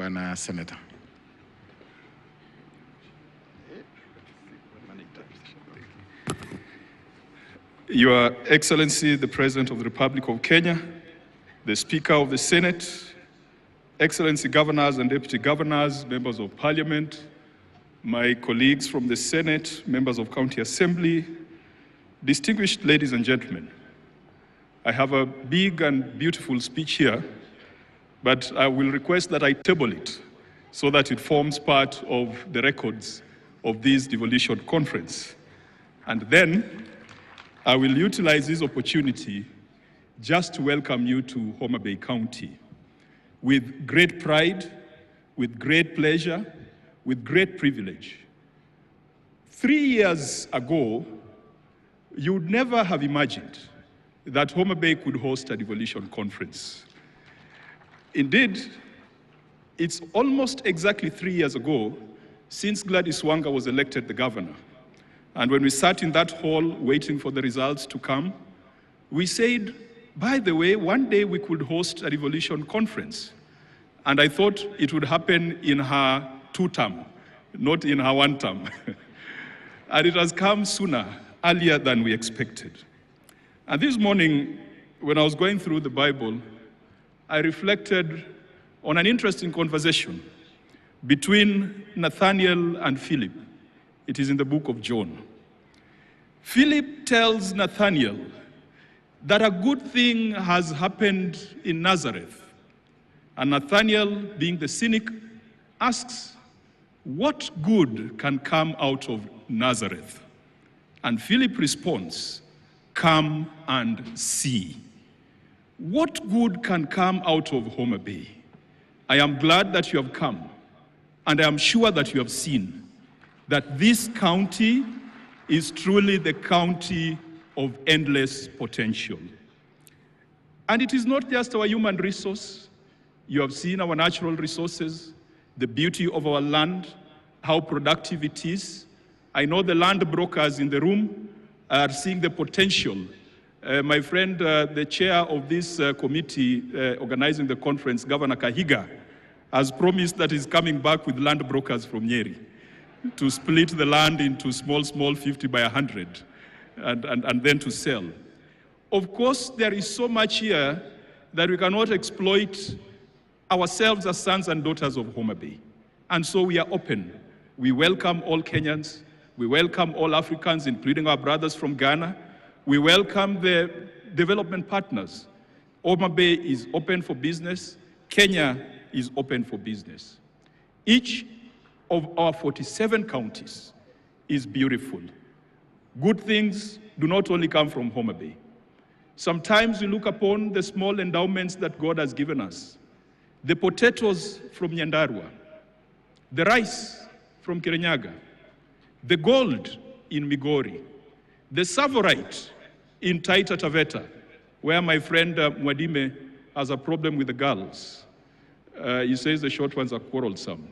Bwana Senator. Your Excellency, the President of the Republic of Kenya, the Speaker of the Senate, Excellency Governors and Deputy Governors, Members of Parliament, my colleagues from the Senate, Members of County Assembly, distinguished ladies and gentlemen, I have a big and beautiful speech here, but I will request that I table it so that it forms part of the records of this devolution conference. And then I will utilize this opportunity just to welcome you to Homa Bay County with great pride, with great pleasure, with great privilege. 3 years ago, you would never have imagined that Homa Bay could host a devolution conference. Indeed, it's almost exactly 3 years ago since Gladys Wanga was elected the governor. And when we sat in that hall waiting for the results to come, we said, by the way, one day we could host a devolution conference. And I thought it would happen in her 2-term, not in her 1-term. And it has come sooner, earlier than we expected. And this morning, when I was going through the Bible, I reflected on an interesting conversation between Nathaniel and Philip. It is in the book of John. Philip tells Nathaniel that a good thing has happened in Nazareth. And Nathaniel, being the cynic, asks, what good can come out of Nazareth? And Philip responds, come and see. What good can come out of Homa Bay? I am glad that you have come, and I am sure that you have seen that this county is truly the county of endless potential. And it is not just our human resource. You have seen our natural resources, the beauty of our land, how productive it is. I know the land brokers in the room are seeing the potential. My friend, the chair of this committee organizing the conference, Governor Kahiga, has promised that he's coming back with land brokers from Nyeri to split the land into small 50 by 100 and then to sell. Of course, there is so much here that we cannot exploit ourselves as sons and daughters of Homa Bay. And so we are open. We welcome all Kenyans. We welcome all Africans, including our brothers from Ghana. We welcome the development partners. Homa Bay is open for business. Kenya is open for business. Each of our 47 counties is beautiful. Good things do not only come from Homa Bay. Sometimes we look upon the small endowments that God has given us. The potatoes from Nyandarua, the rice from Kirinyaga, the gold in Migori, the savorite in Taita Taveta, where my friend Mwadime has a problem with the girls. He says the short ones are quarrelsome,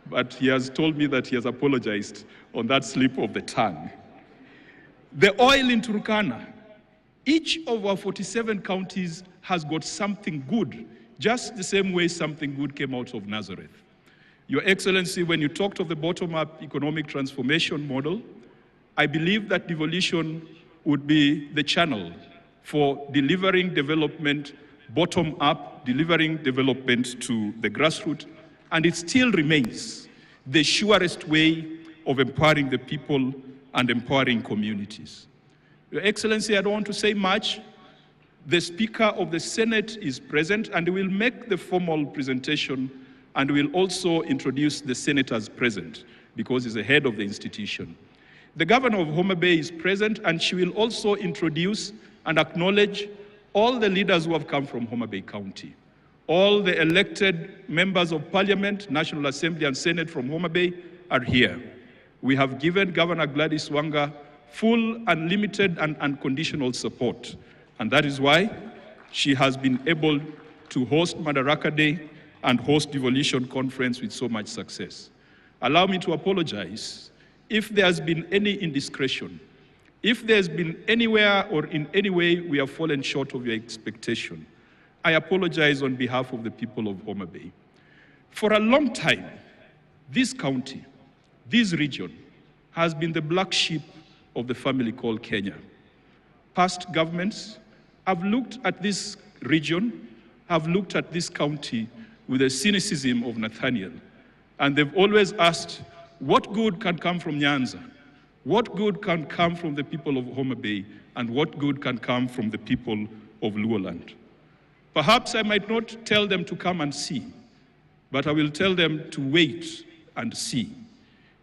but he has told me that he has apologized on that slip of the tongue. The oil in Turkana, each of our 47 counties has got something good, just the same way something good came out of Nazareth. Your Excellency, when you talked of the bottom-up economic transformation model, I believe that devolution would be the channel for delivering development bottom-up, delivering development to the grassroots, and it still remains the surest way of empowering the people and empowering communities. Your Excellency, I don't want to say much. The Speaker of the Senate is present and will make the formal presentation, and will also introduce the senators present because he's the head of the institution. The Governor of Homa Bay is present, and she will also introduce and acknowledge all the leaders who have come from Homa Bay County. All the elected members of Parliament, National Assembly and Senate from Homa Bay are here. We have given Governor Gladys Wanga full, unlimited and unconditional support. And that is why she has been able to host Madaraka Day and host devolution conference with so much success. Allow me to apologize if there has been any indiscretion, if there's been anywhere or in any way we have fallen short of your expectation. I apologize on behalf of the people of Homa Bay. For a long time, this county, this region, has been the black sheep of the family called Kenya. Past governments have looked at this region, have looked at this county with the cynicism of Nathaniel, and they've always asked, what good can come from Nyanza? What good can come from the people of Homa Bay? And what good can come from the people of Luoland? Perhaps I might not tell them to come and see, but I will tell them to wait and see.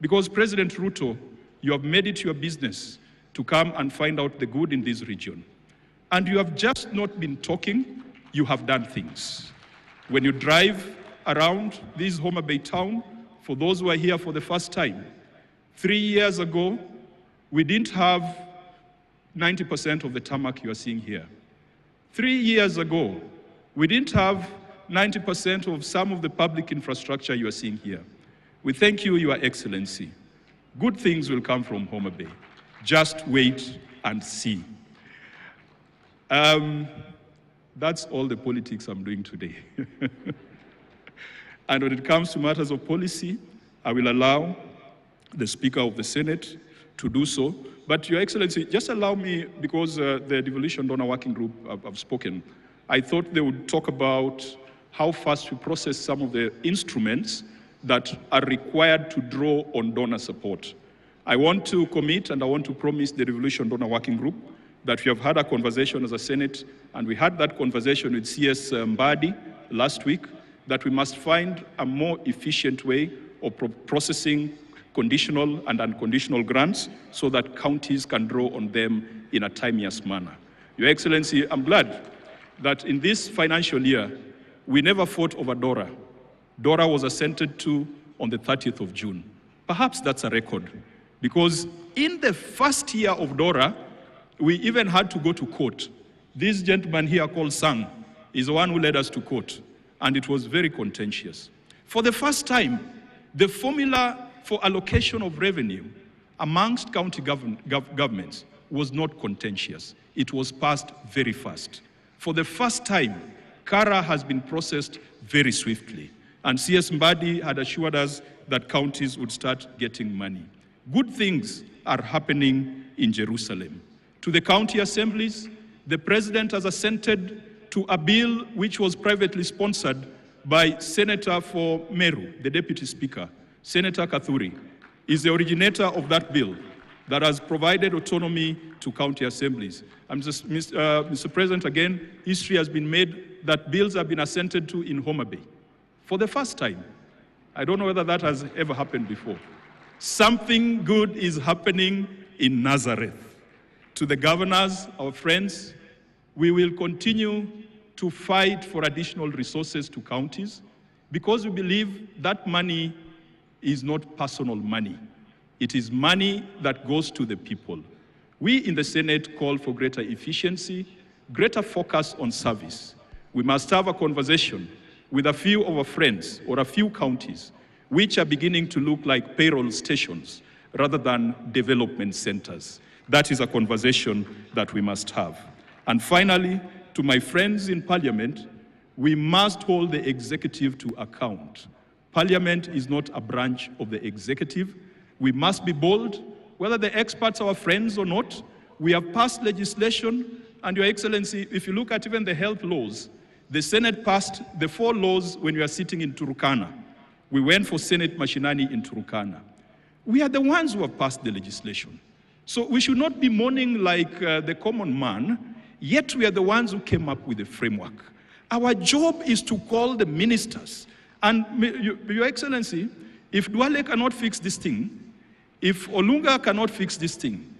Because President Ruto, you have made it your business to come and find out the good in this region. And you have just not been talking, you have done things. When you drive around this Homa Bay town, for those who are here for the first time, 3 years ago, we didn't have 90% of the tarmac you are seeing here. 3 years ago, we didn't have 90% of some of the public infrastructure you are seeing here. We thank you, Your Excellency. Good things will come from Homa Bay. Just wait and see. That's all the politics I'm doing today. And when it comes to matters of policy, I will allow the Speaker of the Senate to do so. But Your Excellency, just allow me, because the Devolution Donor Working Group have spoken, I thought they would talk about how fast we process some of the instruments that are required to draw on donor support. I want to commit and I want to promise the Devolution Donor Working Group that we have had a conversation as a Senate, and we had that conversation with CS Mbadi last week, that we must find a more efficient way of processing conditional and unconditional grants so that counties can draw on them in a timeous manner. Your Excellency, I'm glad that in this financial year, we never fought over DORA. DORA was assented to on the 30th of June. Perhaps that's a record, because in the first year of DORA, we even had to go to court. This gentleman here called Sang is the one who led us to court, and it was very contentious. For the first time, the formula for allocation of revenue amongst county governments was not contentious. It was passed very fast. For the first time, Kara has been processed very swiftly, and CS Mbadi had assured us that counties would start getting money. Good things are happening in Jerusalem. To the county assemblies, the president has assented to a bill which was privately sponsored by Senator for Meru, the deputy speaker. Senator Kathuri is the originator of that bill that has provided autonomy to county assemblies. Mr. President, again, history has been made that bills have been assented to in Homa Bay for the first time. I don't know whether that has ever happened before. Something good is happening in Nazareth. To the governors, our friends, we will continue to fight for additional resources to counties, because we believe that money is not personal money. It is money that goes to the people. We in the Senate call for greater efficiency, greater focus on service. We must have a conversation with a few of our friends or a few counties which are beginning to look like payroll stations rather than development centers. That is a conversation that we must have. And finally, to my friends in Parliament, we must hold the executive to account. Parliament is not a branch of the executive. We must be bold, whether the experts are our friends or not. We have passed legislation, and Your Excellency, if you look at even the health laws, the Senate passed the 4 laws when we are sitting in Turkana. We went for Senate Mashinani in Turkana. We are the ones who have passed the legislation. So we should not be mourning like the common man, yet we are the ones who came up with the framework. Our job is to call the ministers. And Your Excellency, if Duale cannot fix this thing, if Olunga cannot fix this thing,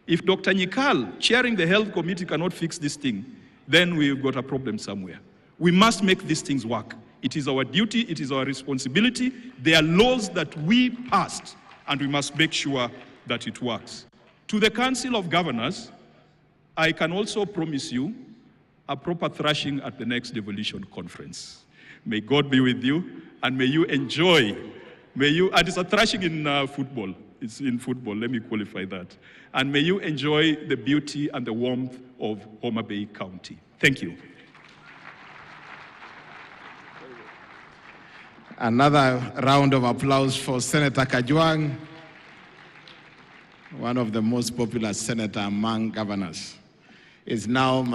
if Dr. Nyikal, chairing the health committee, cannot fix this thing, then we've got a problem somewhere. We must make these things work. It is our duty, it is our responsibility. They are laws that we passed, and we must make sure that it works. To the Council of Governors, I can also promise you a proper thrashing at the next devolution conference. May God be with you, and may you enjoy, and it's a thrashing in football. It's in football, let me qualify that. And may you enjoy the beauty and the warmth of Homa Bay County. Thank you. Another round of applause for Senator Kajwang, one of the most popular senators among governors. It's now my